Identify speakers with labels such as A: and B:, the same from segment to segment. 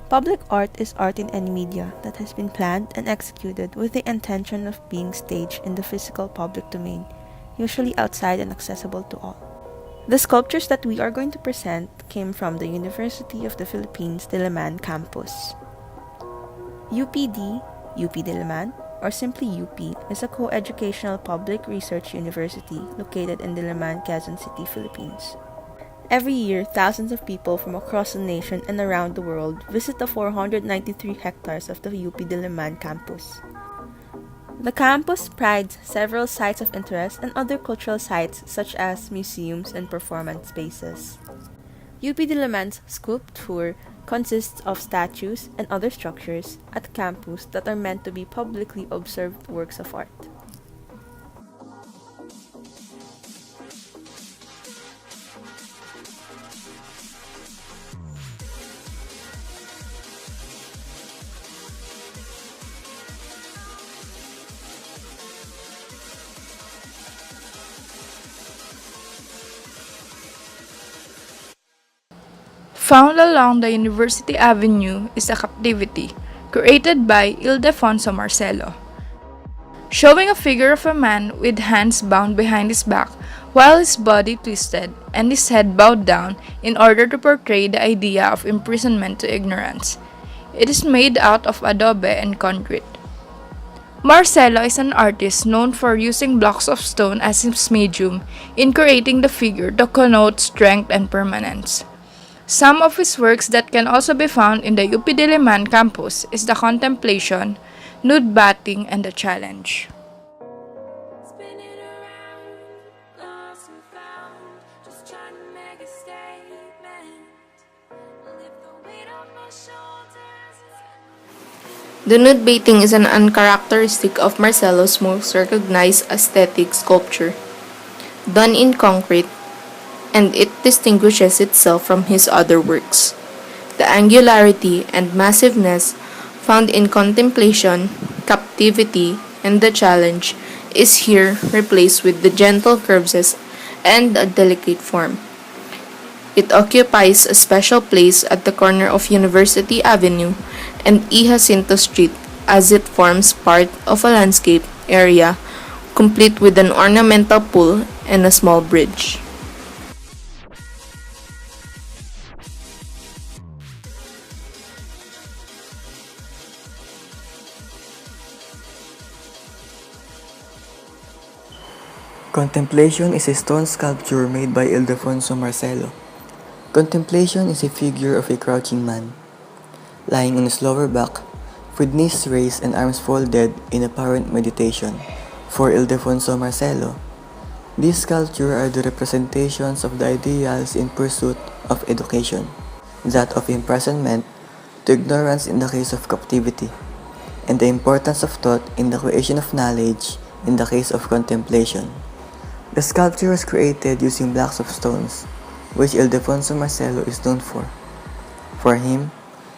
A: Public art is art in any media that has been planned and executed with the intention of being staged in the physical public domain, usually outside and accessible to all. The sculptures that we are going to present came from the University of the Philippines Diliman campus. UPD, UP Diliman, or simply UP, is a co-educational public research university located in Diliman, Quezon City, Philippines. Every year, thousands of people from across the nation and around the world visit the 493 hectares of the UP Diliman campus. The campus prides several sites of interest and other cultural sites such as museums and performance spaces. UP Diliman's Scoop Tour consists of statues and other structures at campus that are meant to be publicly observed works of art.
B: Found along the University Avenue is a captivity, created by Ildefonso Marcelo, showing a figure of a man with hands bound behind his back while his body twisted and his head bowed down in order to portray the idea of imprisonment to ignorance. It is made out of adobe and concrete. Marcelo is an artist known for using blocks of stone as his medium in creating the figure to connote strength and permanence. Some of his works that can also be found in the UP Diliman campus is the Contemplation, Nude Bathing, and the Challenge.
C: The nude bathing is an uncharacteristic of Marcelo's most recognized aesthetic sculpture, done in concrete, and it distinguishes itself from his other works. The angularity and massiveness found in Contemplation, Captivity, and the Challenge is here replaced with the gentle curves and a delicate form. It occupies a special place at the corner of University Avenue and E. Jacinto Street as it forms part of a landscape area complete with an ornamental pool and a small bridge.
D: Contemplation is a stone sculpture made by Ildefonso Marcelo. Contemplation is a figure of a crouching man, lying on his lower back, with knees raised and arms folded in apparent meditation. For Ildefonso Marcelo, these sculptures are the representations of the ideals in pursuit of education, that of imprisonment to ignorance in the case of captivity, and the importance of thought in the creation of knowledge in the case of contemplation. The sculpture was created using blocks of stones, which Ildefonso Marcelo is known for. For him,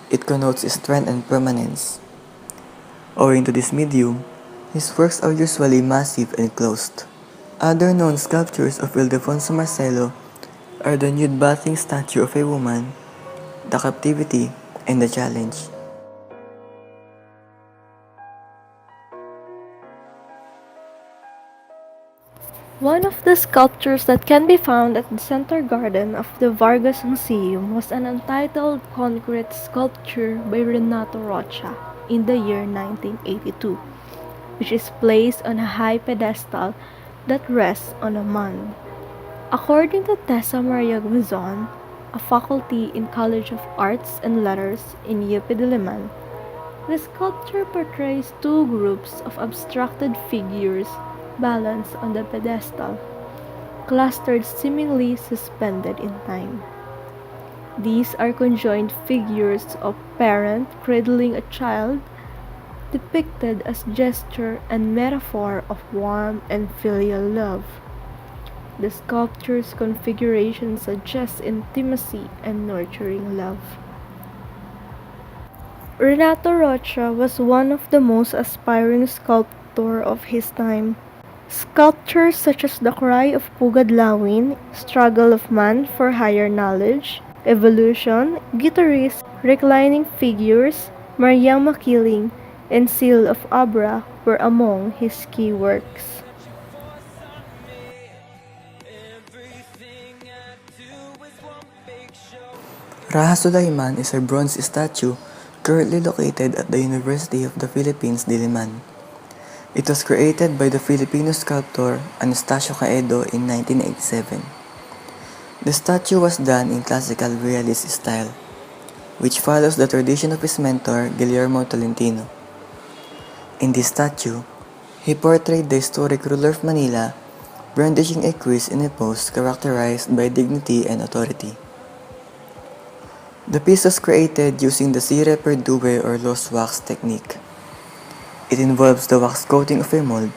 D: it connotes strength and permanence. Owing to this medium, his works are usually massive and closed. Other known sculptures of Ildefonso Marcelo are the nude bathing statue of a woman, the Captivity, and the Challenge.
E: One of the sculptures that can be found at the center garden of the Vargas Museum was an untitled concrete sculpture by Renato Rocha in the year 1982, which is placed on a high pedestal that rests on a mound. According to Tessa Maria Guizon, a faculty in College of Arts and Letters in UP Diliman, the sculpture portrays two groups of abstracted figures balanced on the pedestal, clustered seemingly suspended in time. These are conjoined figures of parent cradling a child, depicted as gesture and metaphor of warm and filial love. The sculpture's configuration suggests intimacy and nurturing love. Renato Rocha was one of the most aspiring sculptors of his time. Sculptures such as The Cry of Pugad Lawin, Struggle of Man for Higher Knowledge, Evolution, Guitarist, Reclining Figures, Mariam Makiling, and Seal of Abra were among his key works.
D: Diliman is a bronze statue currently located at the University of the Philippines, Diliman. It was created by the Filipino sculptor Anastasio Caedo in 1987. The statue was done in classical realist style, which follows the tradition of his mentor Guillermo Tolentino. In this statue, he portrayed the historic ruler of Manila, brandishing a quiz in a pose characterized by dignity and authority. The piece was created using the cire per due or lost wax technique. It involves the wax coating of a mold,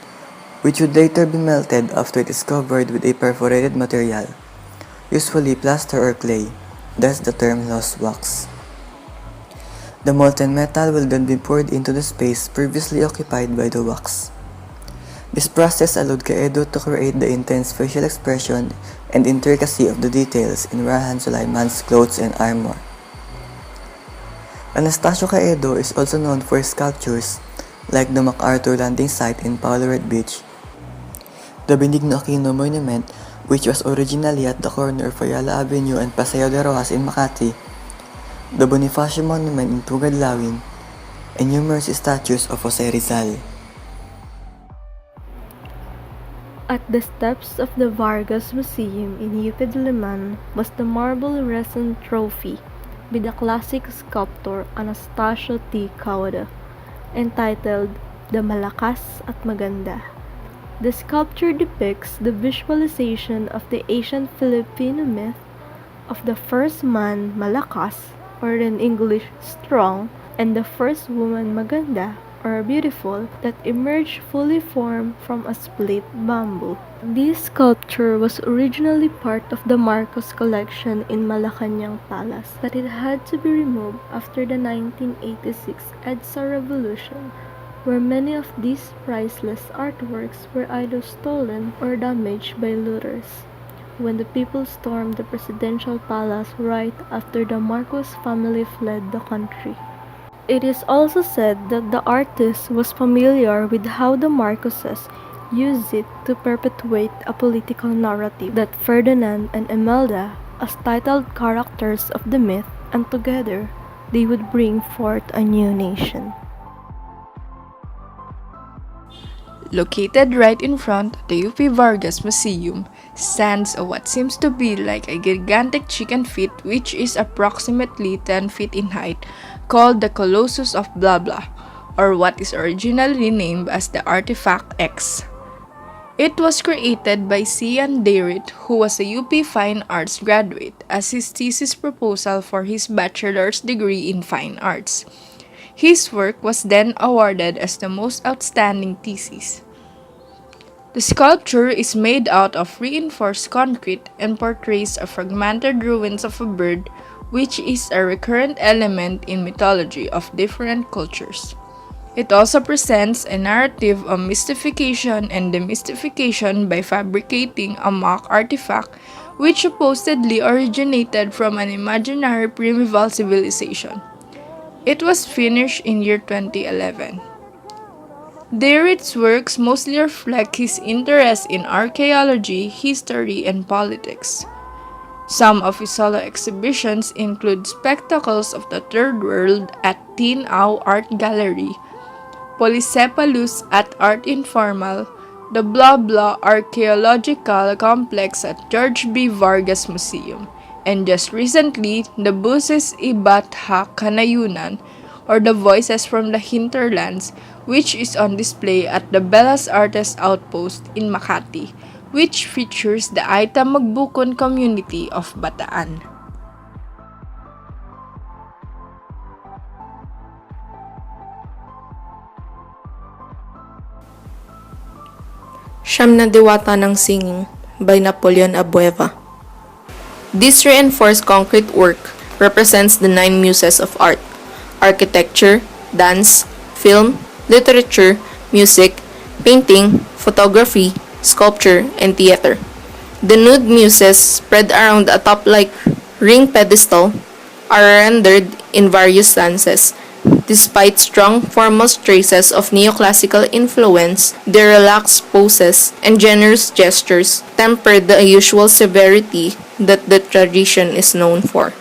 D: which would later be melted after it is covered with a perforated material, usually plaster or clay, thus the term lost wax. The molten metal will then be poured into the space previously occupied by the wax. This process allowed Caedo to create the intense facial expression and intricacy of the details in Rahan Sulaiman's clothes and armor. Anastasio Caedo is also known for his sculptures like the MacArthur Landing site in Paulo Red Beach, the Benigno Aquino Monument, which was originally at the corner of Ayala Avenue and Paseo de Rojas in Makati, the Bonifacio Monument in Tugad Lawin, and numerous statues of Jose Rizal.
E: At the steps of the Vargas Museum in UP Diliman was the marble resin trophy by the classic sculptor Anastasio T. Caedo, entitled The Malakas at Maganda. The sculpture depicts the visualization of the ancient Filipino myth of the first man Malakas, or in English strong, and the first woman Maganda, or beautiful, that emerged fully formed from a split bamboo. This sculpture was originally part of the Marcos collection in Malacanang Palace, but it had to be removed after the 1986 EDSA revolution, where many of these priceless artworks were either stolen or damaged by looters, when the people stormed the presidential palace right after the Marcos family fled the country. It is also said that the artist was familiar with how the Marcoses used it to perpetuate a political narrative that Ferdinand and Imelda as titled characters of the myth, and together they would bring forth a new nation.
B: Located right in front of the UP Vargas Museum stands what seems to be like a gigantic chicken feet, which is approximately 10 feet in height, called the Colossus of Blah Blah, or what is originally named as the Artifact X. It was created by Cian Dayrit, who was a UP Fine Arts graduate, as his thesis proposal for his bachelor's degree in Fine Arts. His work was then awarded as the most outstanding thesis. The sculpture is made out of reinforced concrete and portrays a fragmented ruins of a bird, which is a recurrent element in mythology of different cultures. It also presents a narrative of mystification and demystification by fabricating a mock artifact which supposedly originated from an imaginary primeval civilization. It was finished in year 2011. Dayrit's works mostly reflect his interest in archaeology, history, and politics. Some of his solo exhibitions include Spectacles of the Third World at Tinao Art Gallery, Polycephalus at Art Informal, the Blah Blah Archaeological Complex at George B. Vargas Museum, and just recently, the Buses Iba't Ha Kanayunan, or the Voices from the Hinterlands, which is on display at the Belas Artes Outpost in Makati, which features the Aita Magbukon community of Bataan.
C: Siyam na Diwata ng Singing by Napoleon Abueva. This reinforced concrete work represents the 9 muses of art: architecture, dance, film, literature, music, painting, photography, sculpture, and theater. The nude muses spread around atop like ring pedestal, are rendered in various stances. Despite strong formal traces of neoclassical influence, their relaxed poses and generous gestures tempered the usual severity that the tradition is known for.